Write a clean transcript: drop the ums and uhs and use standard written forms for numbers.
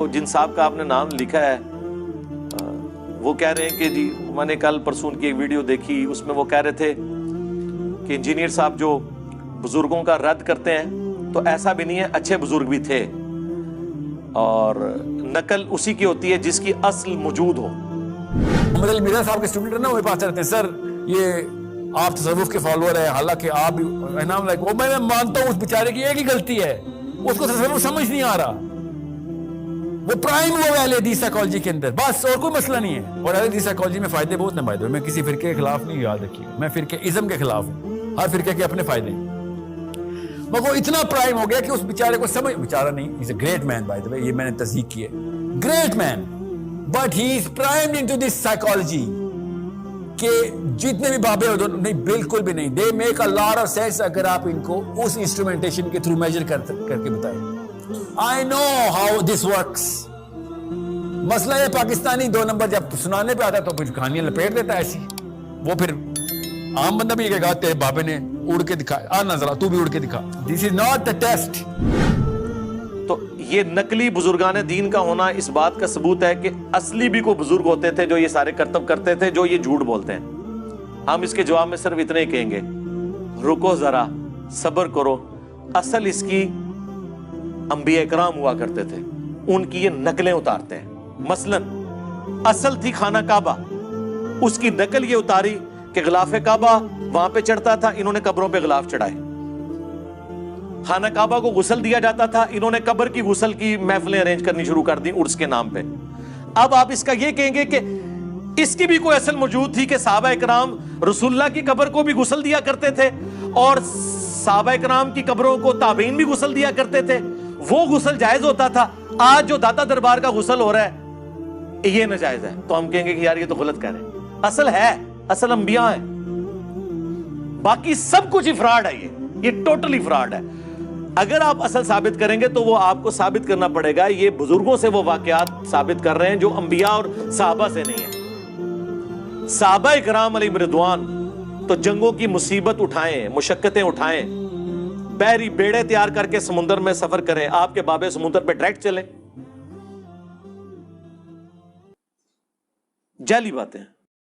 جن صاحب کا آپ نے نام لکھا ہے وہ کہہ رہے ہیں کہ جی میں نے کل پرسوں کی ایک ویڈیو دیکھی، اس میں وہ کہہ رہے تھے کہ انجینئر صاحب جو بزرگوں کا رد کرتے ہیں تو ایسا بھی نہیں ہے، اچھے بزرگ بھی تھے اور نقل اسی کی ہوتی ہے جس کی اصل موجود ہو۔ محمد علی مرزا صاحب کے اسٹوڈنٹ نا وہ پاس رہتے ہیں، سر یہ آپ تصوف کے فالوور ہیں، حالانکہ آپ بھی وہ میں مانتا ہوں اس بیچارے کی ایک ہی غلطی ہے، اس کو تصوف سمجھ نہیں آ رہا، وہ پرائم ہوا ہے اہل حدیث سائیکالوجی کے اندر، بس اور کوئی مسئلہ نہیں ہے۔ اور اہل حدیث سائیکالوجی میں فائدے بہت نمائد ہوئے، میں کسی فرقے کے خلاف نہیں، یاد رکھیے میں فرقے ازم کے خلاف ہوں، ہر فرقے کے اپنے فائدے ہیں، مگر وہ اتنا پرائم ہو گیا کہ اس بیچارے کو سمجھ، بیچارہ نہیں، he's a great man by the way، یہ میں نے تصدیق کی ہے، great man but he is primed into this psychology کہ جتنے بھی بابے ہو نہیں، بالکل بھی نہیں، they make a lot of sense اگر آپ ان کو اس انسٹرومنٹیشن کے تھرو میجر کر کے بتائیں۔ I know how this works۔ مسئلہ ہے پاکستانی دو نمبر جب سنانے پہ آتا تو پھر کہانیاں لپیٹ دیتا ہے ایسی، وہ پھر عام بندہ بھی یہ کہا تیرے بابے نے اڑ کے دکھا، آنا ذرا تو بھی اڑ کے دکھا، this is not the test۔ تو یہ نقلی بزرگان دین کا ہونا اس بات کا ثبوت ہے کہ اصلی بھی کوئی بزرگ ہوتے تھے جو یہ سارے کرتب کرتے تھے جو یہ جھوٹ بولتے ہیں۔ ہم اس کے جواب میں صرف اتنے ہی کہیں گے، رکو ذرا، صبر کرو، اصل اس کی انبیاء اکرام ہوا کرتے تھے، ان کی یہ نقلیں اتارتے ہیں۔ مثلا اصل تھی خانہ کعبہ، اس کی نقل یہ اتاری کہ غلاف کعبہ وہاں پہ چڑھتا تھا، انہوں نے قبروں پہ غلاف چڑھائے۔ خانہ کعبہ کو غسل دیا جاتا تھا، انہوں نے قبر کی غسل کی محفلیں ارینج کرنی شروع کر دی عرس کے نام پہ۔ اب آپ اس کا یہ کہیں گے کہ اس کی بھی کوئی اصل موجود تھی کہ صحابہ اکرام رسول اللہ کی قبر کو بھی غسل دیا کرتے تھے اور صحابہ اکرام کی قبروں کو تابعین بھی غسل دیا کرتے تھے، وہ غسل جائز ہوتا تھا۔ آج جو داتا دربار کا غسل ہو رہا ہے یہ ناجائز ہے، تو ہم کہیں گے کہ یار یہ تو غلط کہہ رہے ہیں۔ اصل ہے، اصل انبیاء ہے، باقی سب کچھ فراڈ ہے، یہ ٹوٹلی فراڈ ہے۔ اگر آپ اصل ثابت کریں گے تو وہ آپ کو ثابت کرنا پڑے گا یہ بزرگوں سے وہ واقعات ثابت کر رہے ہیں جو انبیاء اور صحابہ سے نہیں ہیں۔ صحابہ اکرام علیہم رضوان تو جنگوں کی مصیبت اٹھائیں، مشقتیں اٹھائیں، بحری بیڑے تیار کر کے سمندر میں سفر کریں، آپ کے بابے سمندر پہ ڈائریکٹ چلیں، جعلی باتیں ہیں۔